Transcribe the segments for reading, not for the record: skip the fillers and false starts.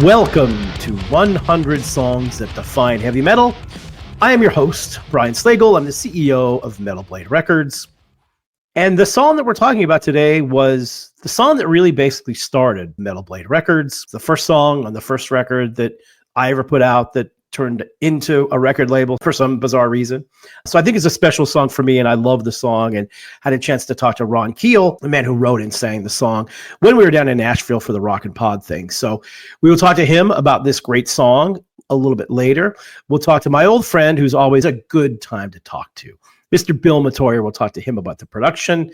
Welcome to 100 Songs That Define Heavy Metal. I am your host, Brian Slagel. I'm the CEO of Metal Blade Records. And the song that we're talking about today was the song that really basically started Metal Blade Records. The first song on the first record that I ever put out that turned into a record label for some bizarre reason. So I think it's a special song for me, and I love the song, and had a chance to talk to Ron Keel, the man who wrote and sang the song, when we were down in Nashville for the RockNPod thing. So we will talk to him about this great song a little bit later. We'll talk to my old friend, who's always a good time to talk to, Mr. Bill Metoyer. We'll talk to him about the production.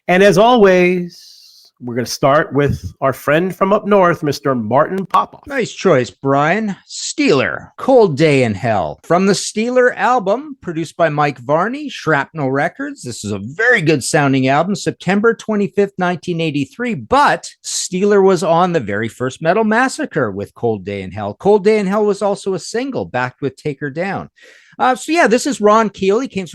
And as always, we're going to start with our friend from up north, Mr. Martin Popoff. Nice choice, Brian. Steeler, Cold Day in Hell. From the Steeler album, produced by Mike Varney, Shrapnel Records. This is a very good sounding album, September 25th, 1983. But Steeler was on the very first Metal Massacre with Cold Day in Hell. Cold Day in Hell was also a single, backed with Take Her Down. This is Ron Keel. He came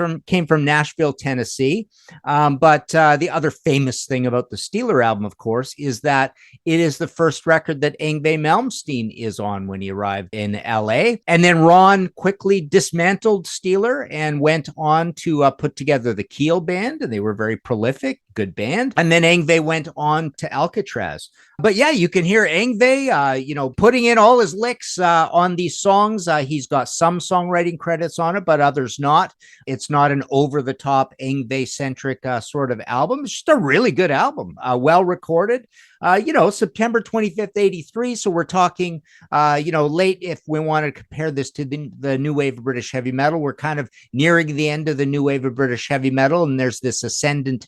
from Nashville, Tennessee. But the other famous thing about the Steeler album, of course, is that it is the first record that Yngwie Malmsteen is on when he arrived in LA. And then Ron quickly dismantled Steeler and went on to put together the Keel band, and they were very prolific. Good band. And then Yngwie went on to Alcatraz. But yeah, you can hear Yngwie, putting in all his licks on these songs. He's got some songwriting credits on it, but others not. It's not an over-the-top Yngwie-centric sort of album. It's just a really good album, well recorded. September 25th, 83. So we're talking, late, if we want to compare this to the new wave of British heavy metal. We're kind of nearing the end of the new wave of British heavy metal, and there's this ascendant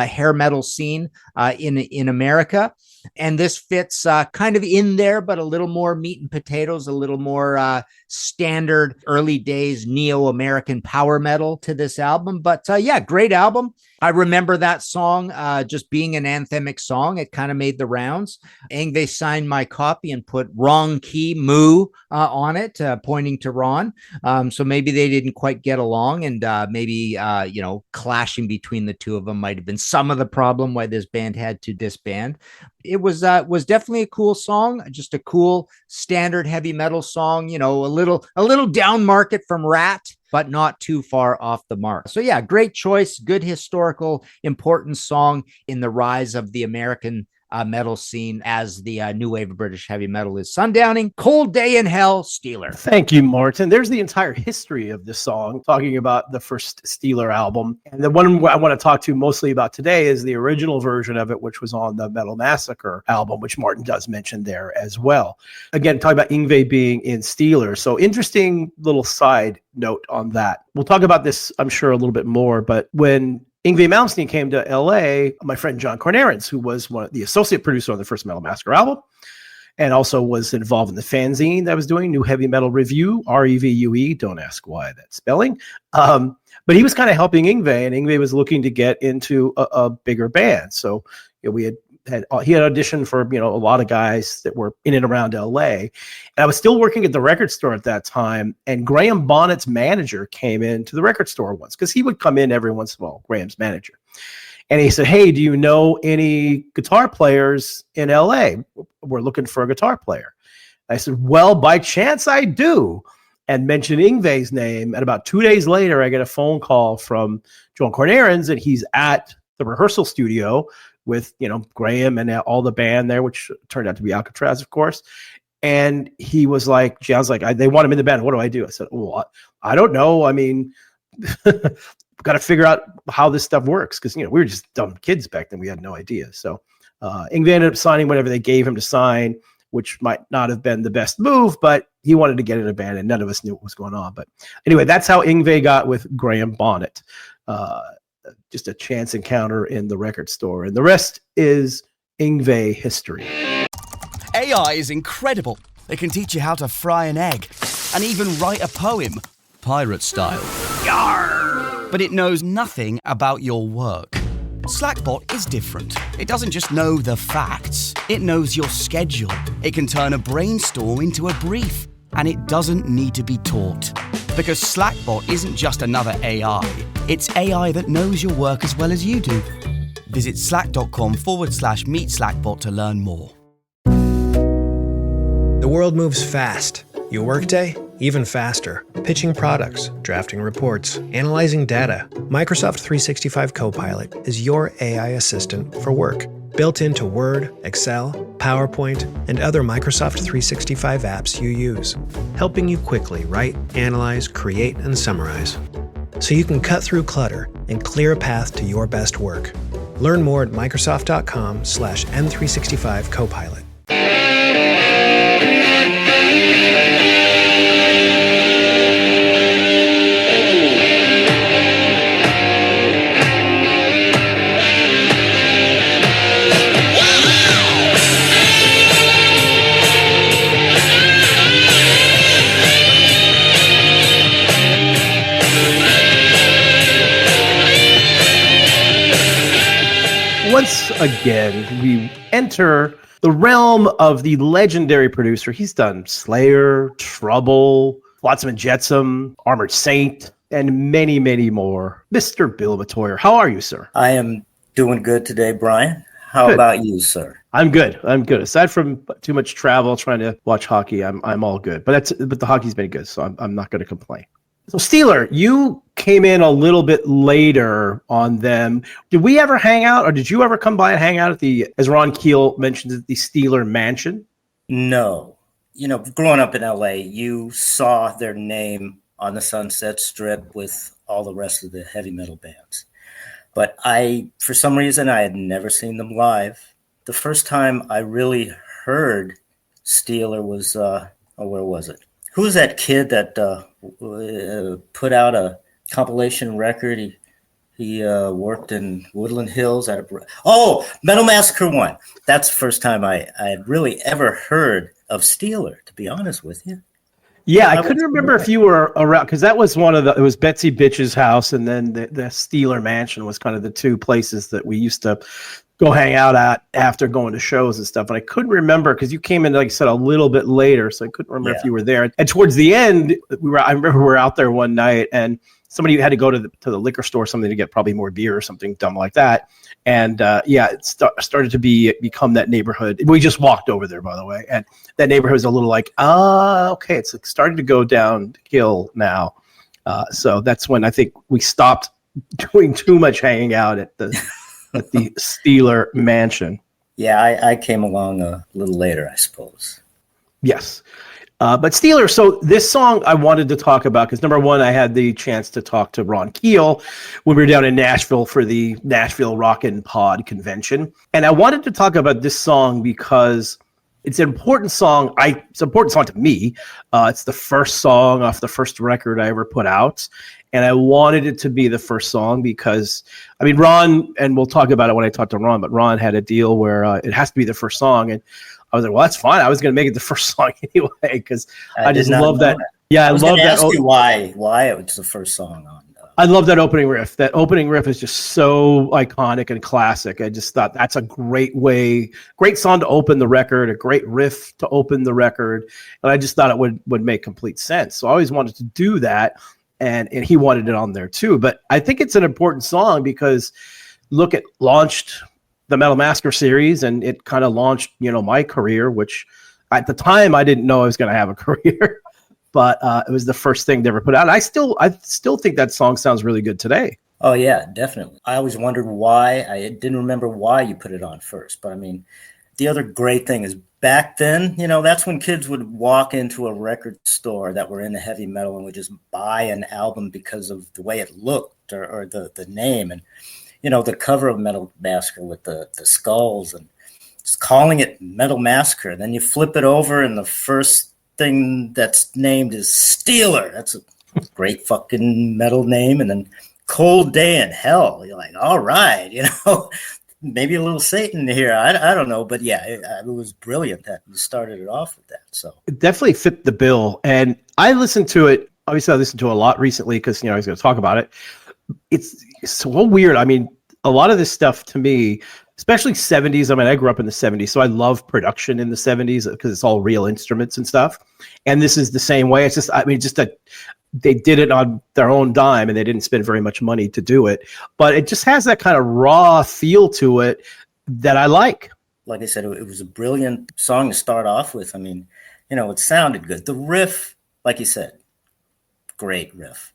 hair metal scene in America. And this fits kind of in there, but a little more meat and potatoes, a little more standard early days neo-American power metal to this album. But great album. I remember that song just being an anthemic song. It kind of made the rounds. Yngwie signed my copy and put wrong key moo on it, pointing to Ron. So maybe they didn't quite get along, and maybe clashing between the two of them might have been some of the problem why this band had to disband. It was definitely a cool song, just a cool standard heavy metal song, a little down market from Rat, but not too far off the mark. So yeah, great choice, good historical, important song in the rise of the American metal scene as the new wave of British heavy metal is sundowning. Cold Day in Hell, Steeler. Thank you, Martin. There's the entire history of this song, talking about the first Steeler album. And the one I want to talk to mostly about today is the original version of it, which was on the Metal Massacre album, which Martin does mention there as well. Again, talking about Yngwie being in Steeler. So interesting little side note on that. We'll talk about this, I'm sure, a little bit more, but when Yngwie Malmsteen came to LA, my friend John Cornarins, who was the associate producer on the first Metal Massacre album, and also was involved in the fanzine that I was doing, New Heavy Metal Review, REVUE, don't ask why that spelling. But he was kind of helping Yngwie, and Yngwie was looking to get into a bigger band. So he had auditioned for a lot of guys that were in and around LA. And I was still working at the record store at that time, and Graham Bonnet's manager came into the record store once, because he would come in every once in a while, Graham's manager. And he said, "Hey, do you know any guitar players in LA? We're looking for a guitar player." I said, "Well, by chance I do," and mentioned Yngwie's name. And about 2 days later, I get a phone call from John Cornarins, and he's at the rehearsal studio with Graham and all the band there, which turned out to be Alcatraz, of course. And he was like, John's like, they want him in the band. What do I do? I said, "Well, I don't know. I mean, got to figure out how this stuff works," because we were just dumb kids back then. We had no idea. So Yngwie ended up signing whatever they gave him to sign, which might not have been the best move, but he wanted to get in a band, and none of us knew what was going on. But anyway, that's how Yngwie got with Graham Bonnet. Just a chance encounter in the record store. And the rest is Yngwie history. AI is incredible. It can teach you how to fry an egg and even write a poem, pirate style. Yarr! But it knows nothing about your work. Slackbot is different. It doesn't just know the facts. It knows your schedule. It can turn a brainstorm into a brief. And it doesn't need to be taught. Because Slackbot isn't just another AI. It's AI that knows your work as well as you do. Visit slack.com/meet Slackbot to learn more. The world moves fast. Your workday, even faster. Pitching products, drafting reports, analyzing data. Microsoft 365 Copilot is your AI assistant for work. Built into Word, Excel, PowerPoint, and other Microsoft 365 apps you use. Helping you quickly write, analyze, create, and summarize. So you can cut through clutter and clear a path to your best work. Learn more at Microsoft.com/M365 Copilot. Once again, we enter the realm of the legendary producer. He's done Slayer, Trouble, Flotsam and Jetsam, Armored Saint, and many, many more. Mr. Bill Metoyer, how are you, sir? I am doing good today, Brian. How Good. about you, sir? I'm good. Aside from too much travel, trying to watch hockey, I'm all good. But the hockey's been good, so I'm not going to complain. So Steeler, you came in a little bit later on them. Did we ever hang out, or did you ever come by and hang out at as Ron Keel mentioned, at the Steeler Mansion? No. You know, growing up in LA, you saw their name on the Sunset Strip with all the rest of the heavy metal bands. But for some reason, I had never seen them live. The first time I really heard Steeler was, where was it? Who was that kid that put out a compilation record? He worked in Woodland Hills Metal Massacre 1. That's the first time I had really ever heard of Steeler, to be honest with you. Yeah, I couldn't remember if you were around, because that was it was Betsy Bitch's house, and then the Steeler Mansion was kind of the two places that we used to go hang out at after going to shows and stuff. And I couldn't remember because you came in, like I said, a little bit later, so I couldn't remember if you were there. And towards the end, I remember we were out there one night, and somebody had to go to the liquor store or something to get probably more beer or something dumb like that. And it started to become that neighborhood. We just walked over there, by the way, and that neighborhood was a little like, okay, it's starting to go downhill now. So that's when I think we stopped doing too much hanging out at the Steeler Mansion. Yeah, I came along a little later, I suppose. Yes. But Steeler, so this song I wanted to talk about because, number one, I had the chance to talk to Ron Keel when we were down in Nashville for the Nashville RockNPod convention. And I wanted to talk about this song because it's an important song. It's an important song to me. It's the first song off the first record I ever put out. And I wanted it to be the first song because, I mean, Ron, and we'll talk about it when I talk to Ron, but Ron had a deal where it has to be the first song. And I was like, well, that's fine. I was going to make it the first song anyway because I just love that. Yeah, I love that. Ask you why it was the first song on. I love that opening riff. That opening riff is just so iconic and classic. I just thought that's a great song to open the record, a great riff to open the record. And I just thought it would make complete sense. So I always wanted to do that. And he wanted it on there too. But I think it's an important song because look, it launched the Metal Massacre series and it kind of launched, my career, which at the time I didn't know I was going to have a career, but it was the first thing they ever put out. I still think that song sounds really good today. Oh yeah, definitely. I always wondered why. I didn't remember why you put it on first, but I mean, the other great thing is back then, that's when kids would walk into a record store that were into heavy metal and would just buy an album because of the way it looked or the name. And, the cover of Metal Massacre with the skulls and just calling it Metal Massacre. And then you flip it over and the first thing that's named is Steeler. That's a great fucking metal name. And then Cold Day in Hell. You're like, all right, maybe a little Satan here. I don't know. But yeah, it was brilliant that you started it off with that. So it definitely fit the bill. And I listened to it. Obviously, I listened to it a lot recently because, I was going to talk about it. It's so weird. I mean, a lot of this stuff to me, especially 70s. I mean, I grew up in the 70s, so I love production in the 70s because it's all real instruments and stuff. And this is the same way. It's just, that they did it on their own dime and they didn't spend very much money to do it. But it just has that kind of raw feel to it that I like. Like I said, it was a brilliant song to start off with. I mean, it sounded good. The riff, like you said, great riff.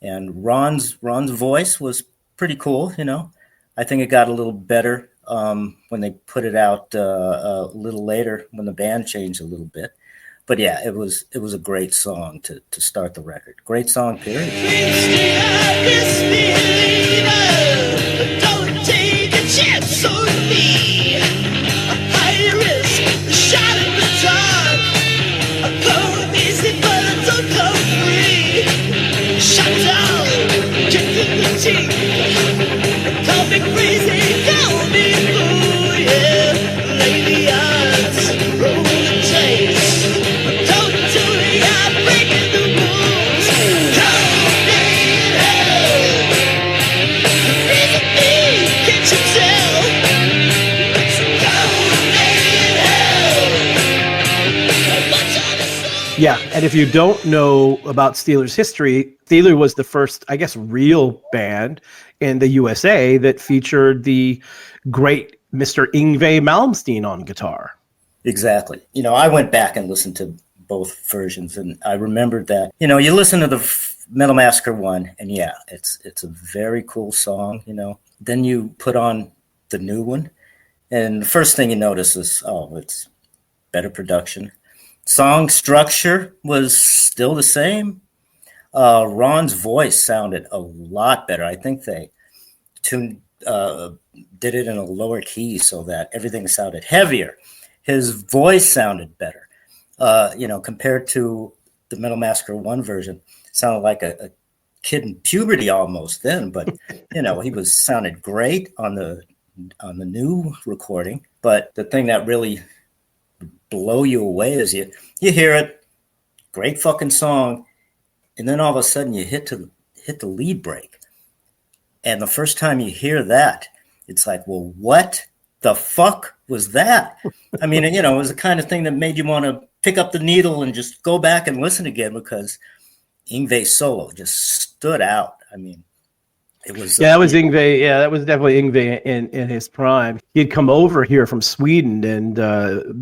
And Ron's voice was pretty cool, I think it got a little better when they put it out a little later, when the band changed a little bit. But yeah, it was a great song to start the record. Great song, period. Don't take a chance on me. A high risk, a shot in the dark. A come easy, but I don't come free. Shut down, kick in the teeth. Call me crazy, call me fool, yeah. Lay the odds, roll the dice. Don't do it, I'm breaking the rules. Call me hell. Reason me, can't you tell? Call me hell. Yeah, and if you don't know about Steelers history, Steeler was the first, I guess, real band in the USA that featured the great Mr. Yngwie Malmsteen on guitar. Exactly. I went back and listened to both versions, and I remembered that, you listen to the Metal Massacre one, and yeah, it's a very cool song, Then you put on the new one, and the first thing you notice is, it's better production. Song structure was still the same. Ron's voice sounded a lot better. I think they did it in a lower key so that everything sounded heavier. His voice sounded better, compared to the Metal Massacre 1 version. Sounded like a kid in puberty almost then, but he sounded great on the new recording. But the thing that really blow you away is you hear it, great fucking song, and then all of a sudden you hit the lead break, and the first time you hear that, it's like, well, what the fuck was that? I mean, it was the kind of thing that made you want to pick up the needle and just go back and listen again, because Yngwie's solo just stood out. I mean, it was that was Yngwie. Yeah, that was definitely Yngwie in his prime. He'd come over here from Sweden, and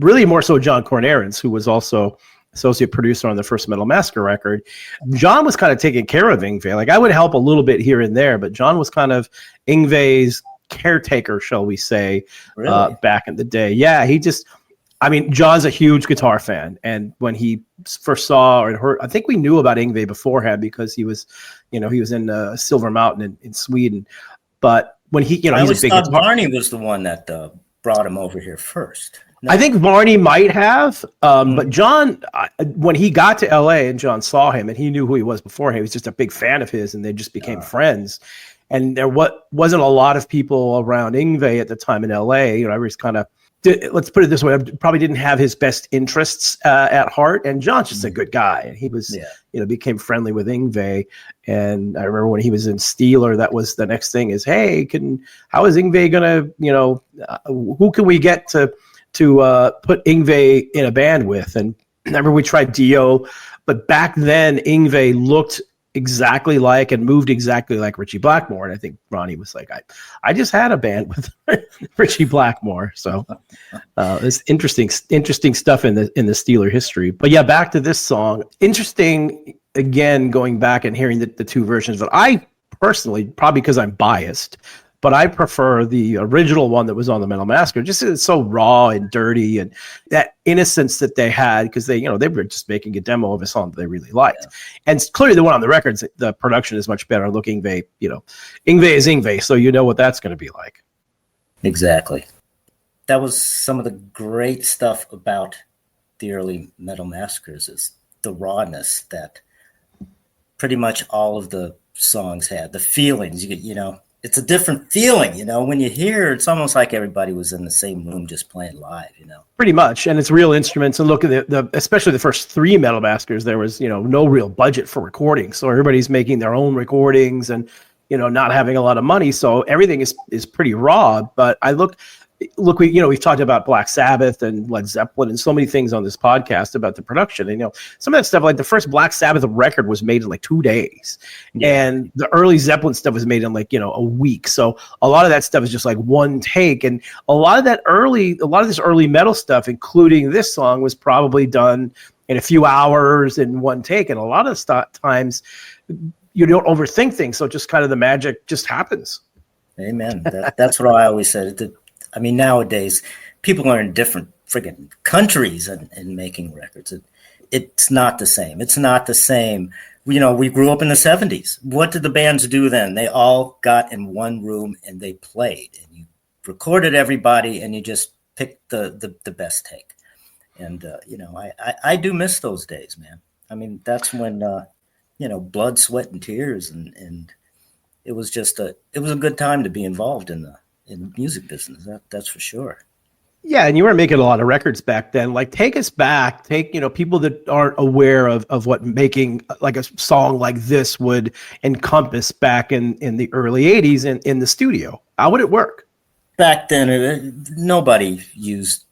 really more so John Kornarens, who was also associate producer on the first Metal Massacre record. John was kind of taking care of Yngwie. Like, I would help a little bit here and there, but John was kind of Yngwie's caretaker, shall we say, really? Back in the day. Yeah, John's a huge guitar fan, and when he first saw or heard, I think we knew about Yngwie beforehand because he was in Silver Mountain in Sweden. But when he's a big guitar. Barney was the one that brought him over here first. No. I think Barney might have, but John, when he got to LA and John saw him and he knew who he was beforehand, he was just a big fan of his, and they just became friends. And there wasn't a lot of people around Yngwie at the time in LA. Everybody's kind of, let's put it this way, probably didn't have his best interests at heart. And John's just a good guy. And he was, became friendly with Yngwie. And I remember when he was in Steeler, that was the next thing is, hey, how is Yngwie going to, who can we get to put Yngwie in a band with? And I remember we tried Dio, but back then Yngwie looked exactly like and moved exactly like Richie Blackmore. And I think Ronnie was like, I just had a band with Richie Blackmore. So it's interesting stuff in the Steeler history. But yeah, back to this song. Interesting, again, going back and hearing the two versions. But I personally, probably because I'm biased, but I prefer the original one that was on the Metal Massacre. Just it's so raw and dirty, and that innocence that they had, because they were just making a demo of a song that they really liked. Yeah. And clearly the one on the records, the production is much better. Look, Yngwie is Yngwie, so you know what that's going to be like. Exactly. That was some of the great stuff about the early Metal Massacres, is the rawness that pretty much all of the songs had. The feelings, it's a different feeling, when you hear, it's almost like everybody was in the same room just playing live, Pretty much. And it's real instruments. And look at especially the first three Metal Massacres, there was, no real budget for recording. So everybody's making their own recordings and, not having a lot of money. So everything is pretty raw. But look, we've talked about Black Sabbath and Led Zeppelin and so many things on this podcast about the production. And, some of that stuff, like the first Black Sabbath record was made in like 2 days. Yeah. And the early Zeppelin stuff was made in like, a week. So a lot of that stuff is just like one take. And a lot of this early metal stuff, including this song, was probably done in a few hours in one take. And a lot of times you don't overthink things. So just kind of the magic just happens. Amen. That's what I always said. I mean, nowadays, people are in different friggin' countries and making records. It's not the same. It's not the same. We grew up in the 70s. What did the bands do then? They all got in one room and they played. And you recorded everybody and you just picked the best take. And, I do miss those days, man. I mean, that's when, blood, sweat, and tears. And it was just it was a good time to be involved in the music business. That's for sure. Yeah, and you weren't making a lot of records back then. Like, take us back, people that aren't aware of what making like a song like this would encompass back in the early 80s in the studio. How would it work? Back then, nobody used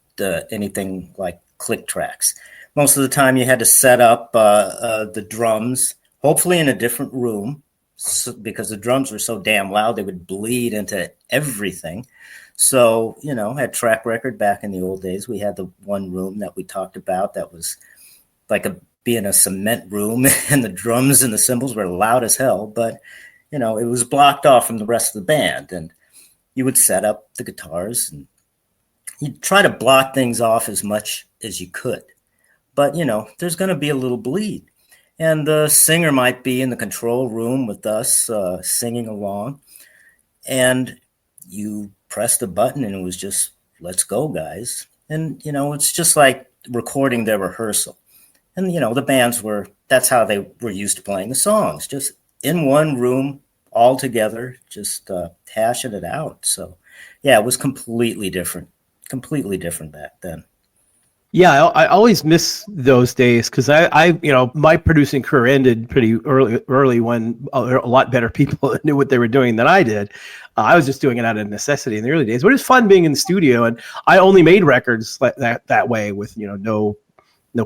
anything like click tracks. Most of the time you had to set up the drums, hopefully in a different room, because the drums were so damn loud, they would bleed into everything. So, had track record back in the old days. We had the one room that we talked about that was like being a cement room, and the drums and the cymbals were loud as hell, but, it was blocked off from the rest of the band. And you would set up the guitars and you'd try to block things off as much as you could. But, there's going to be a little bleed. And the singer might be in the control room with us singing along. And you pressed a button and it was just, let's go, guys. And, it's just like recording their rehearsal. And, the bands that's how they were used to playing the songs, just in one room all together, just hashing it out. So, yeah, it was completely different back then. Yeah, I always miss those days because my producing career ended pretty early when a lot better people knew what they were doing than I did. I was just doing it out of necessity in the early days, but it was fun being in the studio, and I only made records like that way with no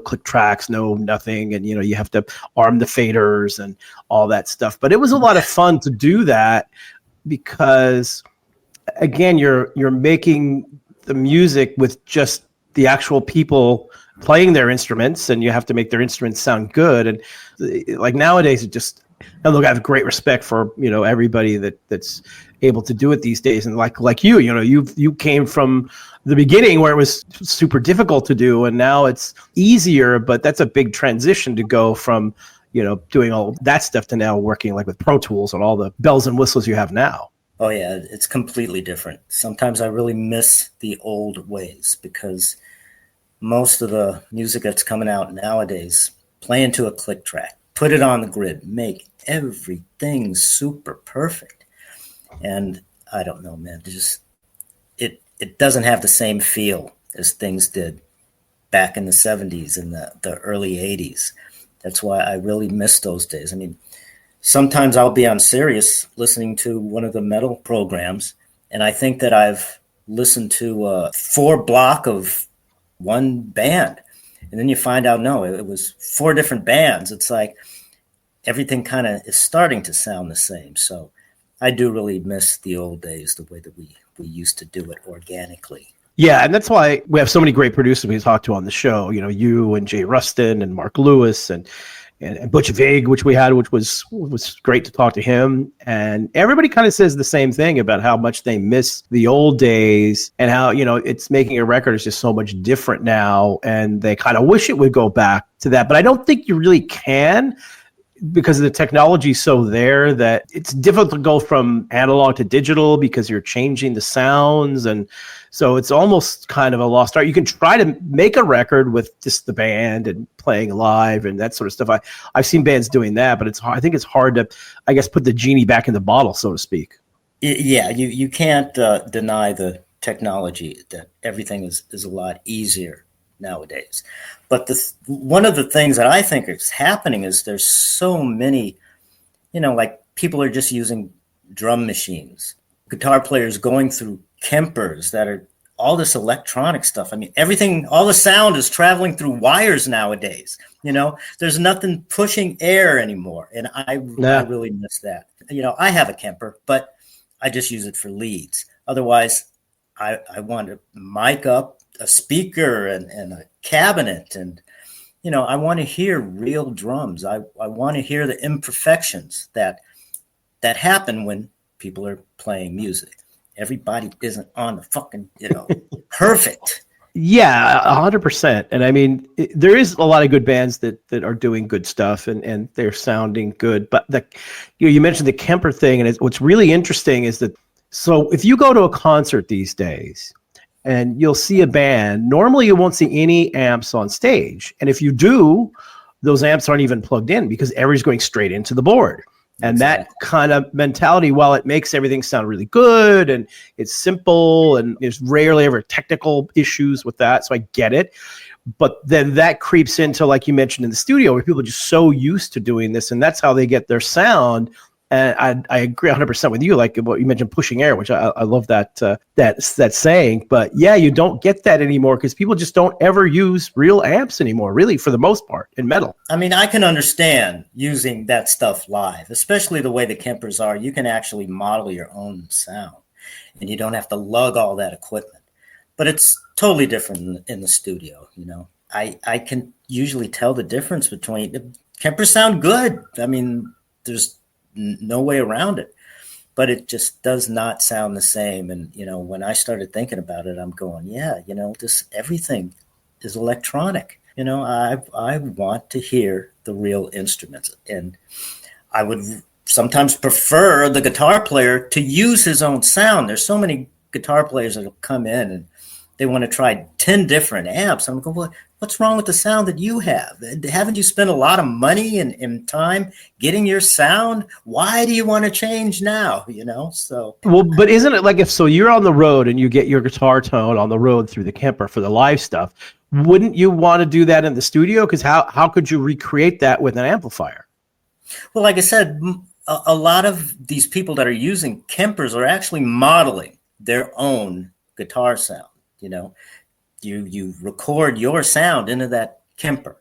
click tracks, no nothing, and you have to arm the faders and all that stuff. But it was a lot of fun to do that because, again, you're making the music with just the actual people playing their instruments, and you have to make their instruments sound good. And like nowadays, I have great respect for everybody that's able to do it these days. And like you came from the beginning where it was super difficult to do, and now it's easier. But that's a big transition to go from doing all that stuff to now working like with Pro Tools and all the bells and whistles you have now. Oh, yeah, it's completely different. Sometimes I really miss the old ways because most of the music that's coming out nowadays, play into a click track, put it on the grid, make everything super perfect. And I don't know, man, it doesn't have the same feel as things did back in the 70s and the early 80s. That's why I really miss those days. I mean, sometimes I'll be on Sirius listening to one of the metal programs, and I think that I've listened to a 4 block of one band. And then you find out, no, it was 4 different bands. It's like everything kind of is starting to sound the same. So I do really miss the old days, the way that we used to do it organically. Yeah, and that's why we have so many great producers we talk to on the show. You and Jay Rustin and Mark Lewis and Butch Vig, which we had, which was great to talk to him. And everybody kind of says the same thing about how much they miss the old days and how, it's making a record is just so much different now. And they kind of wish it would go back to that. But I don't think you really can, because the technology is so there that it's difficult to go from analog to digital because you're changing the sounds. And so it's almost kind of a lost art. You can try to make a record with just the band and playing live and that sort of stuff. I've seen bands doing that, but I think it's hard to, I guess, put the genie back in the bottle, so to speak. Yeah, you can't deny the technology, that everything is a lot easier nowadays. But one of the things that I think is happening is there's so many, like people are just using drum machines, guitar players going through Kempers that are all this electronic stuff. I mean, everything, all the sound is traveling through wires nowadays. There's nothing pushing air anymore. And I really miss that. I have a Kemper, but I just use it for leads. Otherwise, I want to mic up a speaker and a cabinet. And, I want to hear real drums. I want to hear the imperfections that happen when people are playing music. Everybody isn't on the fucking, perfect. Yeah, 100%. And I mean, there is a lot of good bands that are doing good stuff and they're sounding good. But you mentioned the Kemper thing, and what's really interesting is that, so if you go to a concert these days and you'll see a band, normally you won't see any amps on stage. And if you do, those amps aren't even plugged in because everybody's going straight into the board. And that kind of mentality, while it makes everything sound really good and it's simple and there's rarely ever technical issues with that, so I get it. But then that creeps into, like you mentioned, in the studio where people are just so used to doing this, and that's how they get their sound. And I agree 100% with you, like what you mentioned, pushing air, which I love that saying. But yeah, you don't get that anymore because people just don't ever use real amps anymore, really, for the most part, in metal. I mean, I can understand using that stuff live, especially the way the Kempers are. You can actually model your own sound, and you don't have to lug all that equipment. But it's totally different in the studio, I can usually tell the difference between the Kempers sound good. I mean, there's no way around it, but it just does not sound the same. And when I started thinking about it, I'm going, this everything is electronic. I want to hear the real instruments, and I would sometimes prefer the guitar player to use his own sound. There's so many guitar players that will come in and they want to try 10 different amps. I'm going, what's wrong with the sound that you have? Haven't you spent a lot of money and time getting your sound? Why do you want to change now? So. Well, but isn't it like, so you're on the road and you get your guitar tone on the road through the Kemper for the live stuff, wouldn't you want to do that in the studio? Because how could you recreate that with an amplifier? Well, like I said, a lot of these people that are using Kempers are actually modeling their own guitar sound. You record your sound into that Kemper,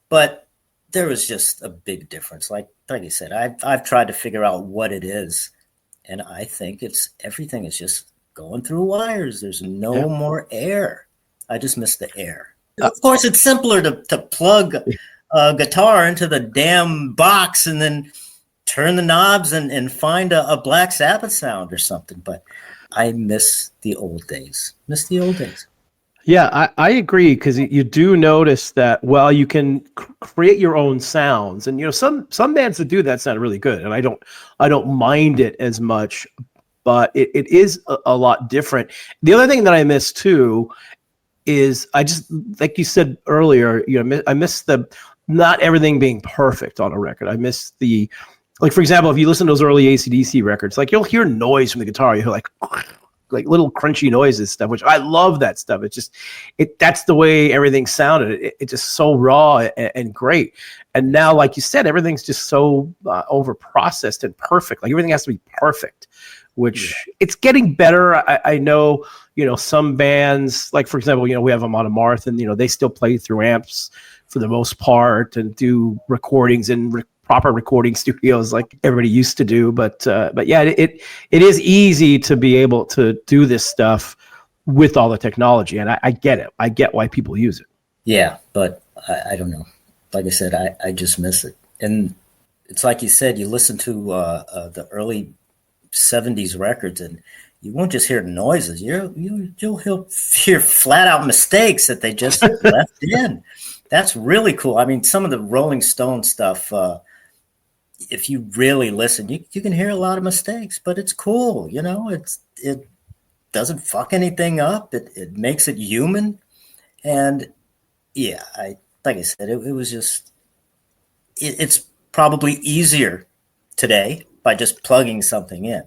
but there is just a big difference. Like I said, I've tried to figure out what it is, and I think everything is just going through wires. There's no more air. I just miss the air. Of course, it's simpler to plug a guitar into the damn box and then turn the knobs and find a Black Sabbath sound or something, but I miss the old days. Yeah, I agree, because you do notice that, well, you can create your own sounds, and some bands that do that sound really good, and I don't mind it as much, but it is a lot different. The other thing that I miss too is, I just, like you said earlier, I miss the not everything being perfect on a record. I miss the, like, for example, if you listen to those early AC/DC records, like, you'll hear noise from the guitar. You hear like little crunchy noises stuff, which I love that stuff. It's just, that's the way everything sounded. It's just so raw and great. And now, like you said, everything's just so over processed and perfect. Like, everything has to be perfect, which it's getting better. I know, some bands, like, for example, we have them on a Marth, and, they still play through amps for the most part and do recordings in proper recording studios like everybody used to do. But yeah, it is easy to be able to do this stuff with all the technology. And I get it. I get why people use it. Yeah, but I don't know. Like I said, I just miss it. And it's like you said, you listen to the early 70s records, and you won't just hear noises. You'll hear flat out mistakes that they just left in. That's really cool. I mean, some of the Rolling Stone stuff, if you really listen, you can hear a lot of mistakes, but it's cool. It doesn't fuck anything up. It makes it human. And yeah, like I said, it was just, it's probably easier today by just plugging something in.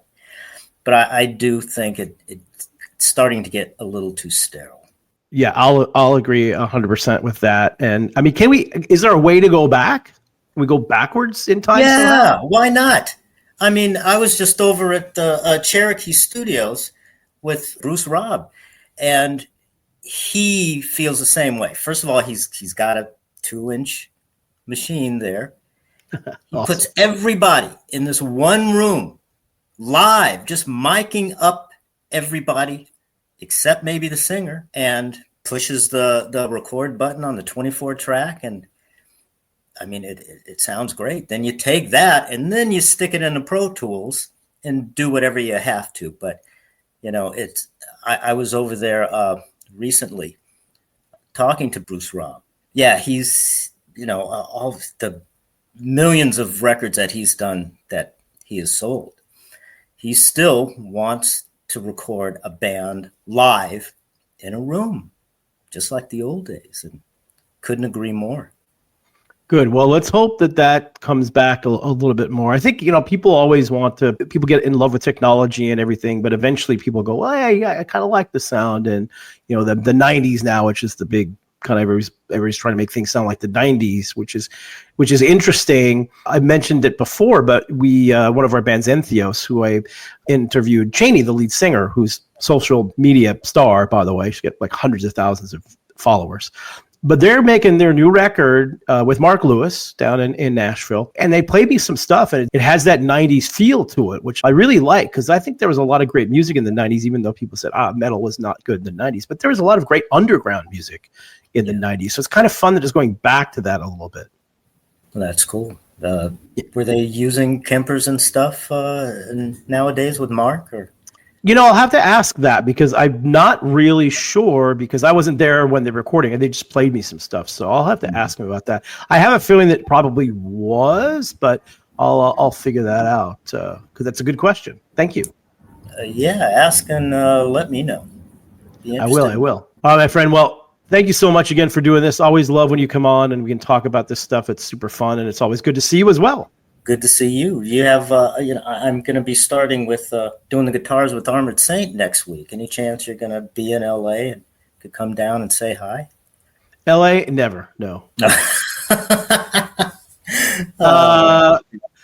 But I do think it's starting to get a little too sterile. Yeah, I'll agree 100% with that. And I mean, is there a way to go back? Can we go backwards in time? Yeah, why not? I mean, I was just over at the Cherokee Studios with Bruce Robb, And he feels the same way. First of all, he's got a 2-inch machine there. He Awesome. puts everybody in this one room live, just miking up everybody except maybe the singer, and pushes the record button on the 24 track. And I mean, it sounds great. Then you take that and then you stick it in the Pro Tools and do whatever you have to. But, you know, I was over there recently talking to Bruce Robb. Yeah, he's, you know, all the millions of records that he's done, that he has sold. He still wants to record a band live in a room, just like the old days. And couldn't agree more. Good. Well, let's hope that comes back a little bit more. I think, you know, people get in love with technology and everything, but eventually people go, well, I kind of like the sound. And, you know, the 90s now, which is the big kind of everybody's trying to make things sound like the 90s, which is interesting. I mentioned it before, but we one of our bands, Entheos, who I interviewed, Cheney, the lead singer, who's social media star, by the way. She's got like hundreds of thousands of followers. But they're making their new record with Mark Lewis down in Nashville. And they played me some stuff, and it has that 90s feel to it, which I really like, because I think there was a lot of great music in the 90s, even though people said, metal was not good in the 90s. But there was a lot of great underground music in the 90s. So it's kind of fun that it's going back to that a little bit. Well, that's cool. Were they using Kempers and stuff nowadays with Mark? Or? You know, I'll have to ask that, because I'm not really sure, because I wasn't there when they're recording and they just played me some stuff. So I'll have to ask them about that. I have a feeling that probably was, but I'll figure that out, because that's a good question. Thank you. Yeah, ask and let me know. I will. All right, my friend. Well, thank you so much again for doing this. Always love when you come on and we can talk about this stuff. It's super fun, and it's always good to see you as well. Good to see you. You have, I'm going to be starting with doing the guitars with Armored Saint next week. Any chance you're going to be in LA and could come down and say hi? LA? Never. No.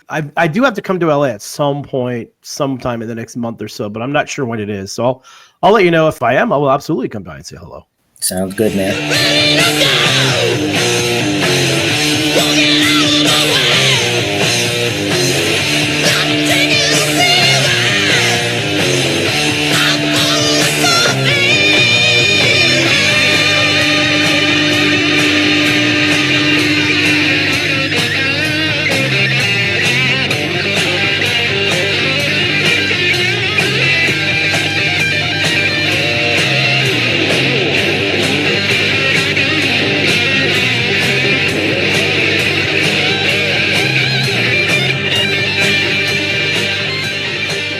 I do have to come to LA at some point, sometime in the next month or so, but I'm not sure when it is. So I'll let you know if I am. I will absolutely come by and say hello. Sounds good, man.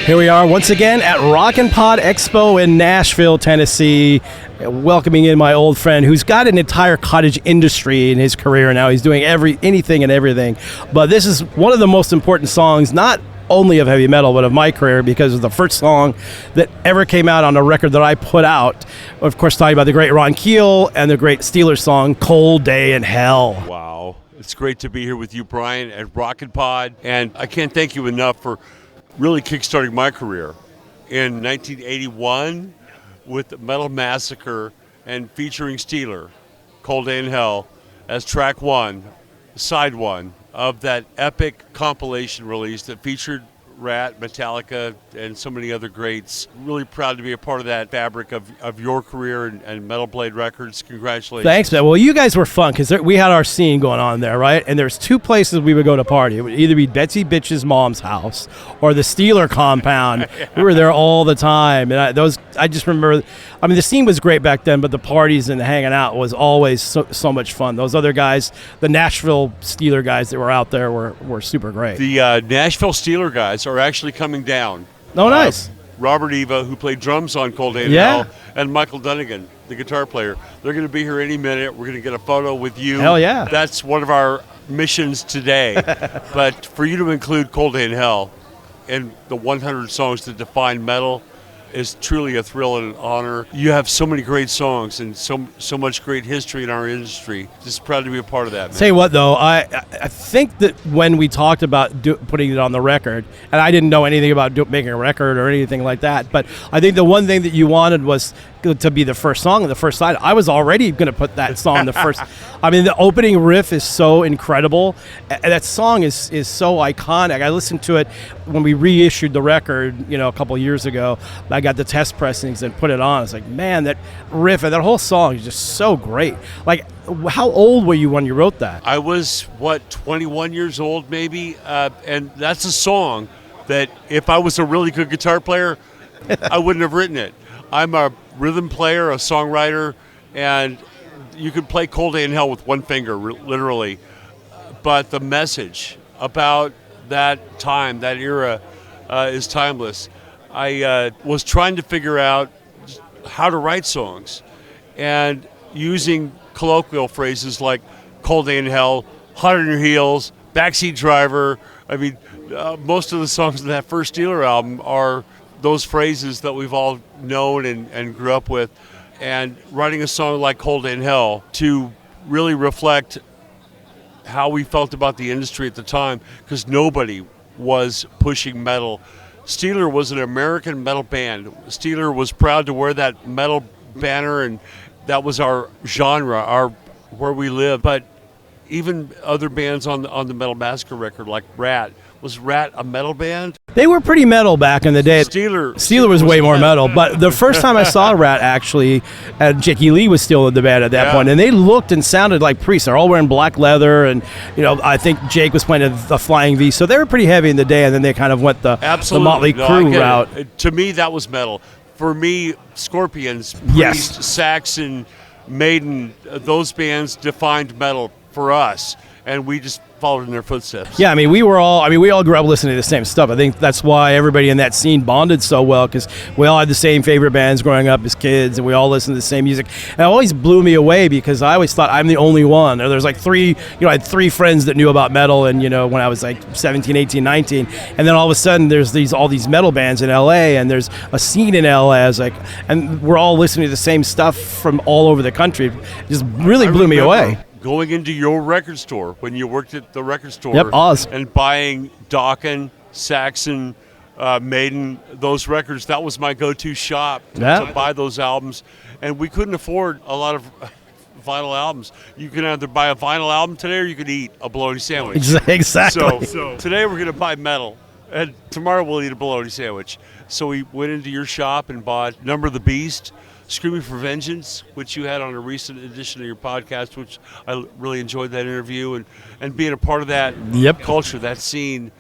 Here we are once again at RockNPod Expo in Nashville, Tennessee, welcoming in my old friend who's got an entire cottage industry in his career now. He's doing anything and everything. But this is one of the most important songs, not only of heavy metal, but of my career, because it's the first song that ever came out on a record that I put out. Of course, talking about the great Ron Keel and the great Steelers song, Cold Day in Hell. Wow. It's great to be here with you, Brian, at RockNPod. And I can't thank you enough for really kickstarting my career in 1981 with Metal Massacre and featuring Steeler, Cold Day in Hell, as track one, side one of that epic compilation release that featured Rat, Metallica, and so many other greats. Really proud to be a part of that fabric of your career and Metal Blade Records. Congratulations. Thanks, man. Well, you guys were fun, because we had our scene going on there, right? And there's two places we would go to party. It would either be Betsy Bitch's mom's house or the Steeler compound. We were there all the time. And I just remember, I mean, the scene was great back then, but the parties and the hanging out was always so much fun. Those other guys, the Nashville Steeler guys that were out there were super great. The Nashville Steeler guys are actually coming down. Oh, nice. Robert Eva, who played drums on Cold Day in Hell, and Michael Dunnigan, the guitar player. They're going to be here any minute. We're going to get a photo with you. Hell yeah. That's one of our missions today. But for you to include Cold Day in Hell in the 100 songs that define metal is truly a thrill and an honor. You have so many great songs and so much great history in our industry. Just proud to be a part of that, man. Tell you what, though, I think that when we talked about putting it on the record, and I didn't know anything about making a record or anything like that, but I think the one thing that you wanted was to be the first song on the first side, I was already going to put that song the first. I mean, the opening riff is so incredible. And that song is so iconic. I listened to it when we reissued the record, a couple years ago. I got the test pressings and put it on. It's like, man, that riff and that whole song is just so great. Like, how old were you when you wrote that? I was, 21 years old maybe? And that's a song that if I was a really good guitar player, I wouldn't have written it. I'm a rhythm player, a songwriter, and you could play Cold Day in Hell with one finger, literally. But the message about that time, that era, is timeless. I was trying to figure out how to write songs, and using colloquial phrases like Cold Day in Hell, Hot on Your Heels, Backseat Driver. I mean, most of the songs in that first Steeler album are those phrases that we've all known and grew up with. And writing a song like Cold Day in Hell to really reflect how we felt about the industry at the time, because nobody was pushing metal. Steeler was an American metal band. Steeler was proud to wear that metal banner, and that was our genre, where we lived. But even other bands on the Metal Massacre record, like Rat. Was Rat a metal band? They were pretty metal back in the day. Steeler was way more metal. But the first time I saw Rat, actually, Jakey Lee was still in the band at that point, and they looked and sounded like priests. They're all wearing black leather, and I think Jake was playing the Flying V, so they were pretty heavy in the day. And then they kind of went the Motley Crue route. To me, that was metal. For me, Scorpions, Priest, Saxon, Maiden, those bands defined metal for us, and we just followed in their footsteps. Yeah, we all grew up listening to the same stuff. I think that's why everybody in that scene bonded so well, because we all had the same favorite bands growing up as kids, and we all listened to the same music. And it always blew me away, because I always thought I'm the only one. Or there's like I had three friends that knew about metal, and when I was like 17, 18, 19, and then all of a sudden there's all these metal bands in LA, and there's a scene in LA, and we're all listening to the same stuff from all over the country. It just really blew me away. Going into your record store when you worked at the record store, Oz, and buying Dokken, Saxon, Maiden, those records, that was my go-to shop to buy those albums. And we couldn't afford a lot of vinyl albums. You can either buy a vinyl album today, or you can eat a bologna sandwich. Exactly. So today we're going to buy metal, and tomorrow we'll eat a bologna sandwich. So we went into your shop and bought Number of the Beast, Screaming for Vengeance, which you had on a recent edition of your podcast, which I really enjoyed that interview, and being a part of that culture, that scene,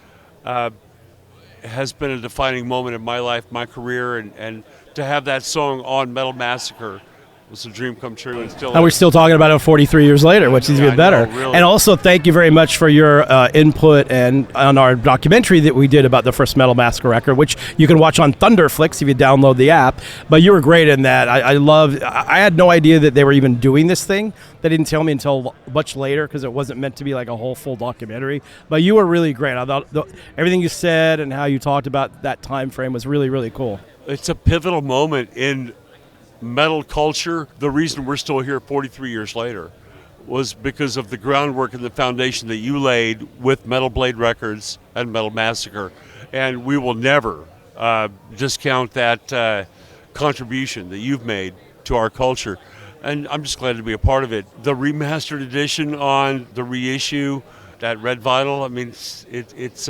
has been a defining moment in my life, my career, and to have that song on Metal Massacre was a dream come true. And we're still talking about it 43 years later, which is even better. Really. And also, thank you very much for your input and on our documentary that we did about the first Metal Massacre record, which you can watch on Thunderflix if you download the app. But you were great in that. I had no idea that they were even doing this thing. They didn't tell me until much later, because it wasn't meant to be like a whole full documentary. But you were really great. I thought everything you said and how you talked about that time frame was really, really cool. It's a pivotal moment in metal culture. The reason we're still here 43 years later was because of the groundwork and the foundation that you laid with Metal Blade Records and Metal Massacre. And we will never discount that contribution that you've made to our culture. And I'm just glad to be a part of it. The remastered edition on the reissue, that red vinyl, it's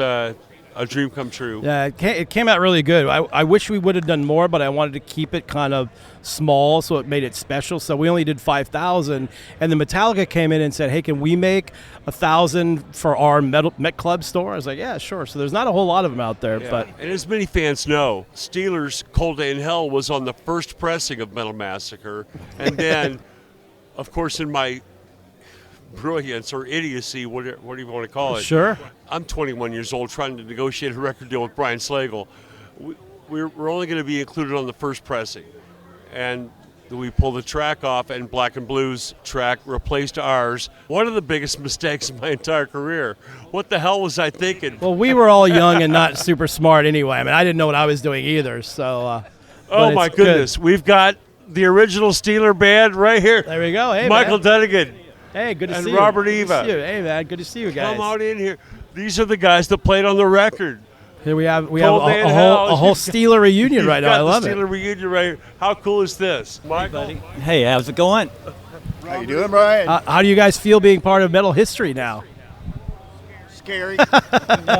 a dream come true. Yeah, it came out really good. I wish we would have done more, but I wanted to keep it kind of small, so it made it special. So we only did 5,000, and then Metallica came in and said, "Hey, can we make 1,000 for our Met Club store?" I was like, "Yeah, sure." So there's not a whole lot of them out there, but and as many fans know, Steeler's Cold Day in Hell was on the first pressing of Metal Massacre, and then, of course, in my brilliance or idiocy, whatever you want to call it. Sure. I'm 21 years old trying to negotiate a record deal with Brian Slagel. We're only going to be included on the first pressing. And we pulled the track off, and Black and Blue's track replaced ours. One of the biggest mistakes in my entire career. What the hell was I thinking? Well, we were all young and not super smart anyway. I didn't know what I was doing either. So. Oh, my goodness. Good. We've got the original Steeler band right here. There we go. Hey, Michael man. Dunnigan. Hey, good to see you. And Robert Eva. Good to see you. Hey, man, good to see you guys. Come on in here. These are the guys that played on the record. Here we have Cold Day in a Hell. whole Steeler reunion right now. I love the it. Steeler reunion right. How cool is this, Michael? Hey, how's it going? How you doing, Brian? How do you guys feel being part of metal history now? Scary. No,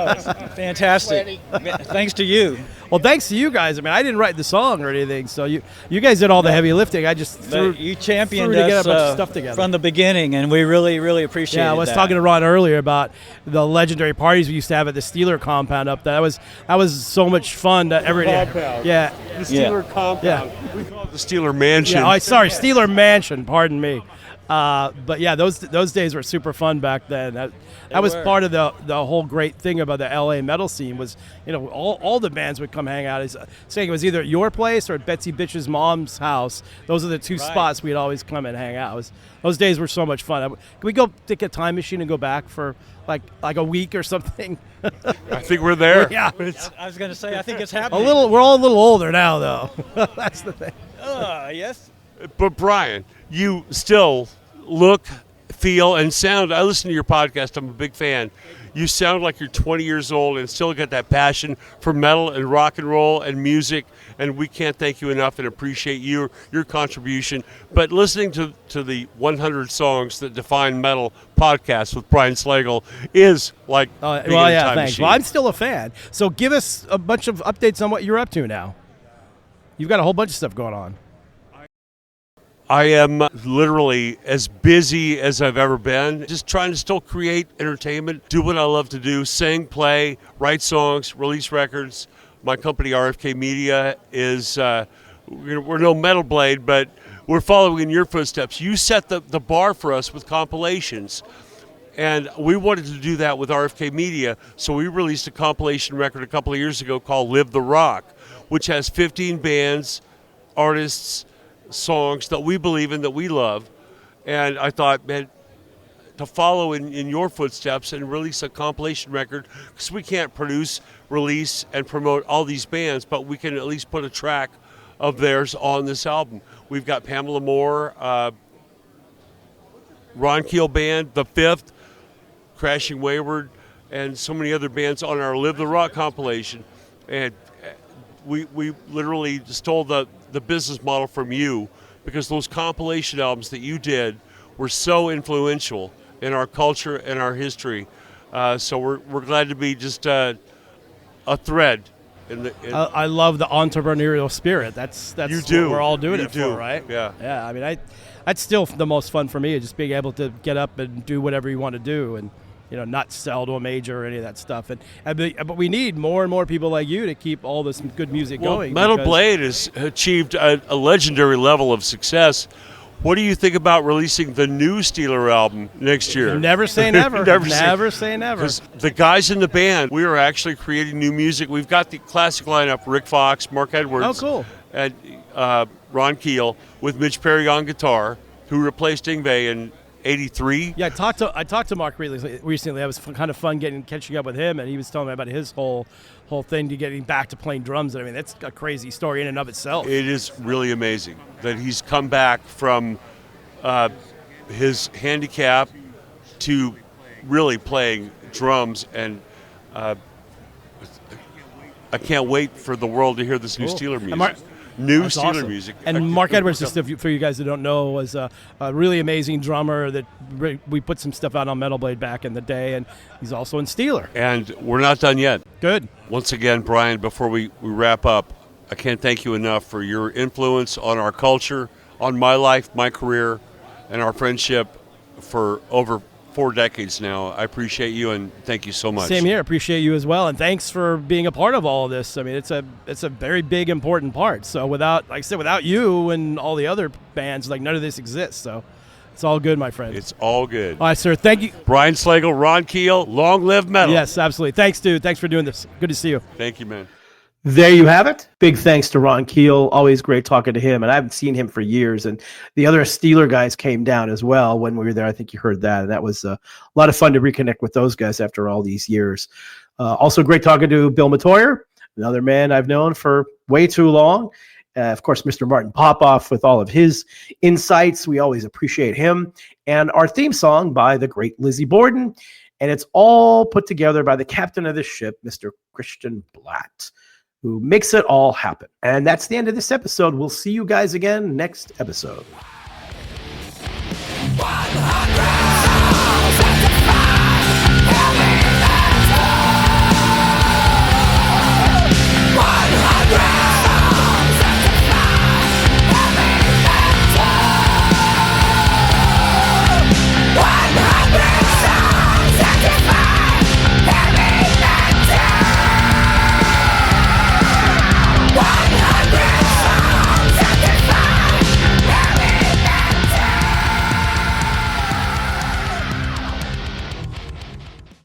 it's fantastic. Thanks to you. Well, thanks to you guys. I mean, I didn't write the song or anything, so you guys did all the heavy lifting. I just You championed threw together us a bunch of stuff together. from the beginning, and we really, really appreciate it. Yeah, I was talking to Ron earlier about the legendary parties we used to have at the Steeler compound up there. That was so much fun. Compound. Yeah. The Steeler compound. Yeah. We call it the Steeler Mansion. Yeah, sorry, Steeler Mansion. Pardon me. But yeah, those days were super fun back then. That was part of the whole great thing about the LA metal scene was, all the bands would come hang out. Saying it was either at your place or at Betsy Bitch's mom's house. Those are the two spots we'd always come and hang out. Those days were so much fun. Can we go take a time machine and go back for like a week or something? I think we're there. Yeah. I was going to say, I think it's happening. We're all a little older now, though. That's the thing. Yes. But Brian, you still look, feel, and sound. I listen to your podcast. I'm a big fan. You sound like you're 20 years old and still got that passion for metal and rock and roll and music. And we can't thank you enough and appreciate your contribution. But listening to the 100 songs that define metal podcast with Brian Slagel is like being in a time thanks. machine. Well, I'm still a fan. So give us a bunch of updates on what you're up to now. You've got a whole bunch of stuff going on. I am literally as busy as I've ever been, just trying to still create entertainment, do what I love to do, sing, play, write songs, release records. My company, RFK Media, is, we're no Metal Blade, but we're following in your footsteps. You set the bar for us with compilations, and we wanted to do that with RFK Media, so we released a compilation record a couple of years ago called Live the Rock, which has 15 bands, artists, songs that we believe in, that we love. And I thought, man, to follow in your footsteps and release a compilation record, because we can't produce, release, and promote all these bands, but we can at least put a track of theirs on this album. We've got Pamela Moore, Ron Keel Band, The Fifth, Crashing Wayward, and so many other bands on our Live the Rock compilation. And we literally stole the business model from you, because those compilation albums that you did were so influential in our culture and our history. So we're glad to be just a thread. I love the entrepreneurial spirit. That's you what do. we're all doing You it do. for, right? Yeah. Yeah. I mean, that's still the most fun for me, is just being able to get up and do whatever you want to do, and not sell to a major or any of that stuff. But we need more and more people like you to keep all this good music going. Metal Blade has achieved a legendary level of success. What do you think about releasing the new Steeler album next year? Never say never. Never say never. Because the guys in the band, we are actually creating new music. We've got the classic lineup: Rick Fox, Mark Edwards, Oh, cool. and Ron Keel, with Mitch Perry on guitar, who replaced Yngwie in '83. Yeah, I talked to Mark recently. It was kind of fun catching up with him, and he was telling me about his whole thing to getting back to playing drums. I mean, that's a crazy story in and of itself. It is really amazing that he's come back from his handicap to really playing drums, and I can't wait for the world to hear this new Steeler music. That's Steeler awesome. Music. And Mark Edwards, just for you guys that don't know, was a really amazing drummer that we put some stuff out on Metal Blade back in the day, and he's also in Steeler. And we're not done yet. Good. Once again, Brian, before we wrap up, I can't thank you enough for your influence on our culture, on my life, my career, and our friendship for over 4 decades now. I appreciate you, and thank you so much. Same here. Appreciate you as well, and thanks for being a part of all of this. I mean, it's a very big, important part. So without you and all the other bands, none of this exists. So it's all good, my friend. It's all good. All right, sir. Thank you. Brian Slagel, Ron Keel, long live metal. Yes, absolutely. Thanks, dude. Thanks for doing this. Good to see you. Thank you, man. There you have it. Big thanks to Ron Keel. Always great talking to him. And I haven't seen him for years. And the other Steeler guys came down as well when we were there. I think you heard that. And that was a lot of fun to reconnect with those guys after all these years. Also great talking to Bill Metoyer, another man I've known for way too long. Of course, Mr. Martin Popoff with all of his insights. We always appreciate him. And our theme song by the great Lizzie Borden. And it's all put together by the captain of the ship, Mr. Christian Blatt, who makes it all happen. And that's the end of this episode. We'll see you guys again next episode. 100